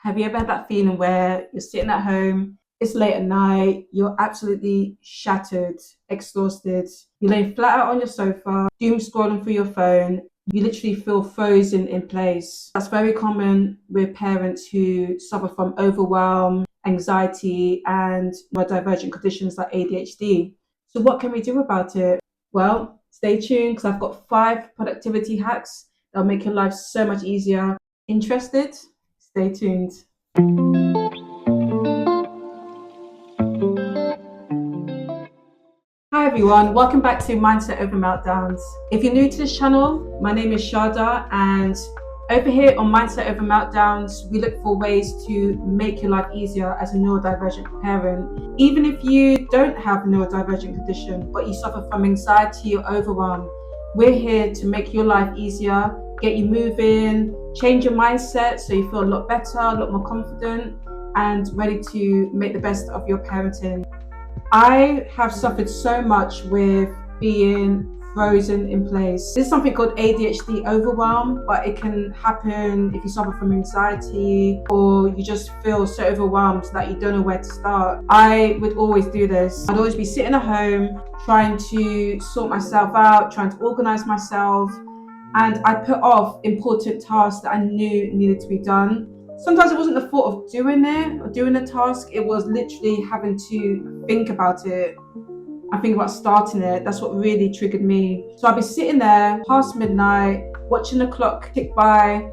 Have you ever had that feeling where you're sitting at home, it's late at night, you're absolutely shattered, exhausted, you're laying flat out on your sofa, doom scrolling through your phone, you literally feel frozen in place. That's very common with parents who suffer from overwhelm, anxiety, and neurodivergent conditions like ADHD. So, what can we do about it? Well, stay tuned because I've got 5 productivity hacks that'll make your life so much easier. Interested? Stay tuned. Hi everyone, welcome back to Mindset Over Meltdowns. If you're new to this channel, my name is Shada, and over here on Mindset Over Meltdowns, we look for ways to make your life easier as a neurodivergent parent. Even if you don't have a neurodivergent condition, but you suffer from anxiety or overwhelm, we're here to make your life easier, get you moving, change your mindset so you feel a lot better, a lot more confident, and ready to make the best of your parenting. I have suffered so much with being frozen in place. This is something called ADHD overwhelm, but it can happen if you suffer from anxiety or you just feel so overwhelmed that you don't know where to start. I would always do this. I'd always be sitting at home trying to sort myself out, trying to organize myself, and I put off important tasks that I knew needed to be done. Sometimes it wasn't the thought of doing it or doing the task, it was literally having to think about it. I think about starting it. That's what really triggered me. So I'd be sitting there past midnight, watching the clock tick by,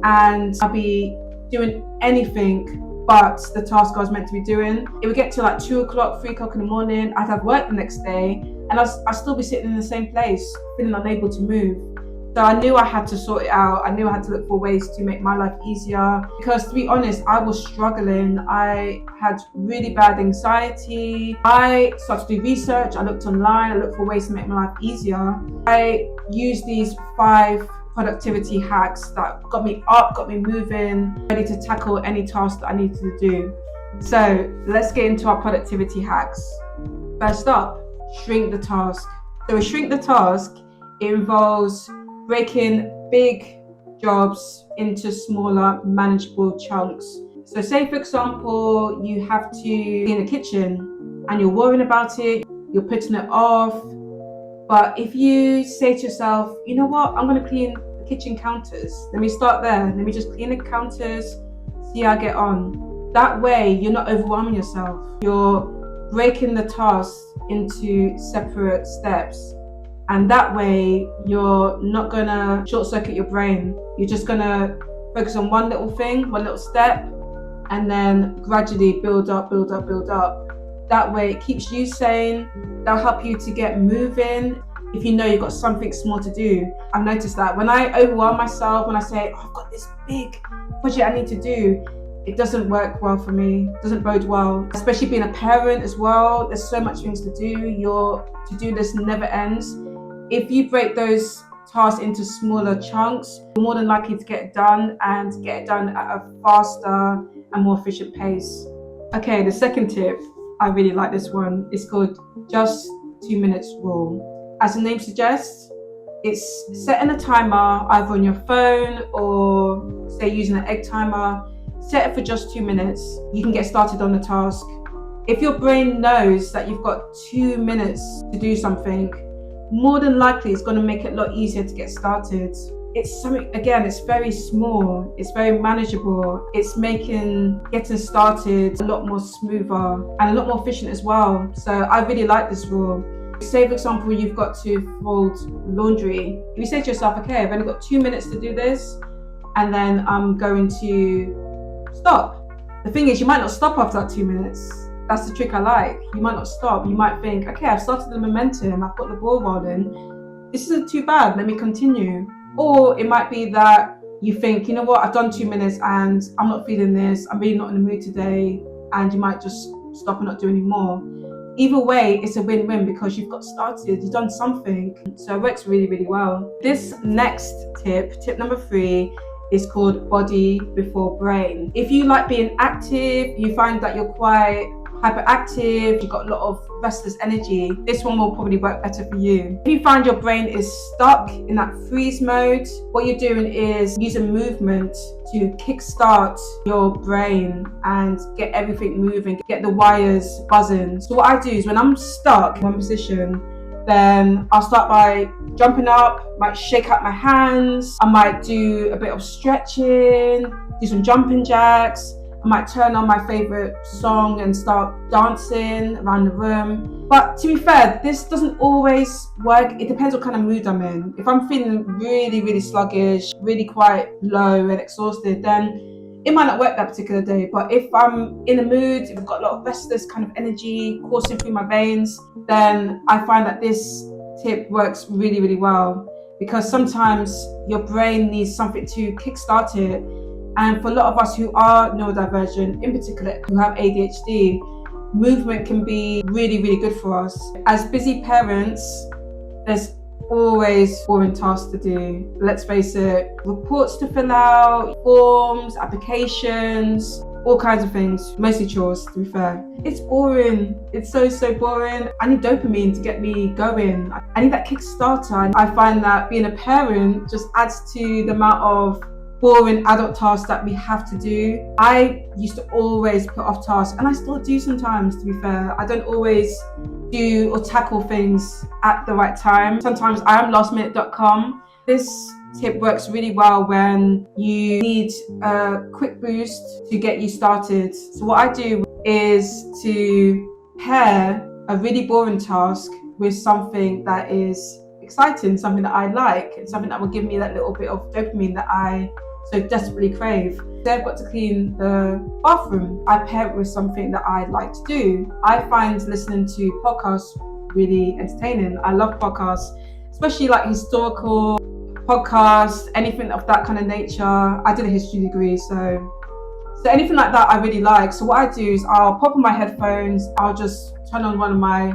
and I'd be doing anything but the task I was meant to be doing. It would get to like 2 o'clock, 3 o'clock in the morning. I'd have work the next day, and I'd still be sitting in the same place, feeling unable to move. So I knew I had to sort it out. I knew I had to look for ways to make my life easier because, to be honest, I was struggling. I had really bad anxiety. I started to do research. I looked online. I looked for ways to make my life easier. I used these 5 productivity hacks that got me up, got me moving, ready to tackle any task that I needed to do. So let's get into our productivity hacks. First up, shrink the task. So a shrink the task, it involves breaking big jobs into smaller, manageable chunks. So say, for example, you have to clean the kitchen and you're worrying about it, you're putting it off. But if you say to yourself, you know what, I'm going to clean the kitchen counters. Let me start there. Let me just clean the counters, see how I get on. That way, you're not overwhelming yourself. You're breaking the task into separate steps. And that way, you're not gonna short circuit your brain. You're just gonna focus on one little thing, one little step, and then gradually build up. That way, it keeps you sane. That'll help you to get moving if you know you've got something small to do. I've noticed that when I overwhelm myself, when I say, oh, I've got this big project I need to do, it doesn't work well for me, it doesn't bode well. Especially being a parent as well, there's so much things to do. Your to-do list never ends. If you break those tasks into smaller chunks, you're more than likely to get it done and get it done at a faster and more efficient pace. Okay, the second tip, I really like this one. It's called just 2 minutes rule. As the name suggests, it's setting a timer either on your phone or say using an egg timer. Set it for just 2 minutes. You can get started on the task. If your brain knows that you've got 2 minutes to do something, more than likely it's going to make it a lot easier to get started. It's something, again, it's very small, it's very manageable. It's making getting started a lot more smoother and a lot more efficient as well. So I really like this rule. Say, for example, you've got to fold laundry. If you say to yourself, okay, I've only got 2 minutes to do this, and then I'm going to stop. The thing is, you might not stop after that 2 minutes. That's the trick I like. You might not stop. You might think, okay, I've started the momentum, I've got the ball rolling. This isn't too bad, let me continue. Or it might be that you think, you know what, I've done 2 minutes and I'm not feeling this, I'm really not in the mood today, and you might just stop and not do any more. Either way, it's a win-win because you've got started, you've done something. So it works really, really well. This next tip number 3, is called body before brain. If you like being active, you find that you're quite hyperactive, you've got a lot of restless energy, this one will probably work better for you. If you find your brain is stuck in that freeze mode, what you're doing is using movement to kickstart your brain and get everything moving, get the wires buzzing. So what I do is when I'm stuck in one position, then I'll start by jumping up, might shake out my hands, I might do a bit of stretching, do some jumping jacks, I might turn on my favorite song and start dancing around the room. But to be fair, this doesn't always work. It depends what kind of mood I'm in. If I'm feeling really, really sluggish, really quite low and exhausted, then it might not work that particular day. But if I'm in a mood, if I've got a lot of restless kind of energy coursing through my veins, then I find that this tip works really, really well, because sometimes your brain needs something to kickstart it. And for a lot of us who are neurodivergent, in particular who have ADHD, movement can be really, really good for us. As busy parents, there's always boring tasks to do. Let's face it, reports to fill out, forms, applications, all kinds of things, mostly chores to be fair. It's boring, it's so boring. I need dopamine to get me going. I need that Kickstarter. And I find that being a parent just adds to the amount of boring adult tasks that we have to do. I used to always put off tasks, and I still do sometimes, to be fair. I don't always do or tackle things at the right time. Sometimes I am lastminute.com. This tip works really well when you need a quick boost to get you started. So what I do is to pair a really boring task with something that is exciting, something that I like, and something that will give me that little bit of dopamine that I so desperately crave. Say I've got to clean the bathroom, I pair it with something that I like to do. I find listening to podcasts really entertaining. I love podcasts, especially like historical podcasts, anything of that kind of nature. I did a history degree, so anything like that I really like. So what I do is I'll pop on my headphones, I'll just turn on one of my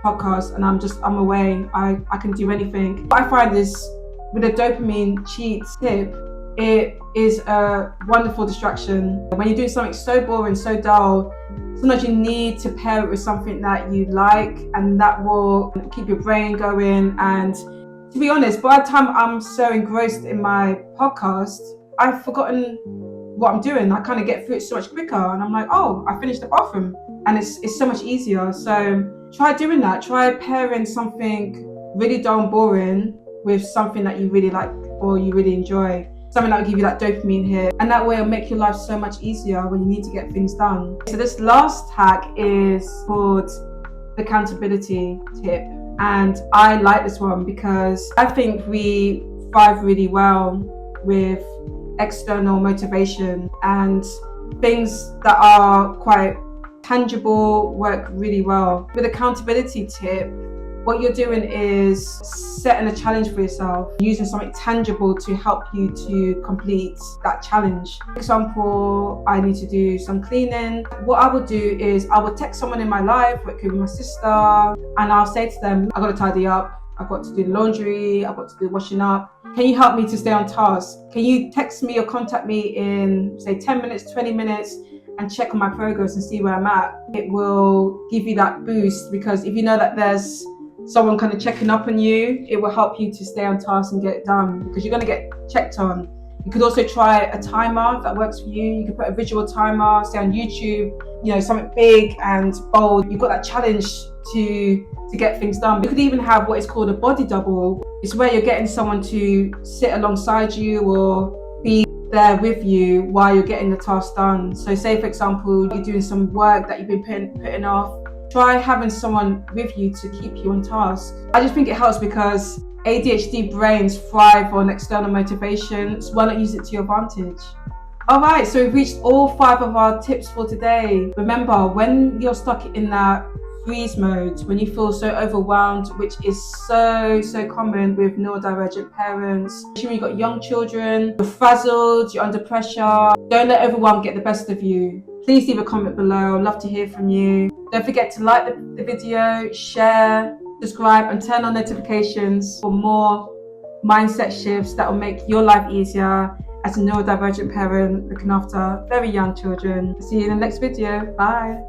podcasts, and I'm away. I can do anything. What I find is with a dopamine cheat tip, it is a wonderful distraction. When you're doing something so boring, so dull, sometimes you need to pair it with something that you like, and that will keep your brain going. And to be honest, by the time I'm so engrossed in my podcast, I've forgotten what I'm doing. I kind of get through it so much quicker, and I'm like, oh, I finished the bathroom, and it's so much easier. So try doing that. Try pairing something really dull and boring with something that you really like or you really enjoy. Something that will give you that dopamine hit, and that way it'll make your life so much easier when you need to get things done. So this last hack is called the accountability tip, and I like this one because I think we thrive really well with external motivation, and things that are quite tangible work really well. With accountability tip, what you're doing is setting a challenge for yourself, using something tangible to help you to complete that challenge. For example, I need to do some cleaning. What I will do is I will text someone in my life, it could be my sister, and I'll say to them, I've got to tidy up, I've got to do the laundry, I've got to do washing up. Can you help me to stay on task? Can you text me or contact me in, say, 10 minutes, 20 minutes, and check on my progress and see where I'm at? It will give you that boost, because if you know that there's someone kind of checking up on you, it will help you to stay on task and get it done, because you're going to get checked on. You could also try a timer if that works for you. You could put a visual timer, say on YouTube, something big and bold. You've got that challenge to get things done. You could even have what is called a body double. It's where you're getting someone to sit alongside you or be there with you while you're getting the task done. So say, for example, you're doing some work that you've been putting off. Try having someone with you to keep you on task. I just think it helps because ADHD brains thrive on external motivation, so why not use it to your advantage? Alright, so we've reached all 5 of our tips for today. Remember, when you're stuck in that freeze mode, when you feel so overwhelmed, which is so common with neurodivergent parents, especially when you've got young children, you're frazzled, you're under pressure, don't let overwhelm get the best of you. Please leave a comment below. I'd love to hear from you. Don't forget to like the video, share, subscribe, and turn on notifications for more mindset shifts that will make your life easier as a neurodivergent parent looking after very young children. See you in the next video. Bye.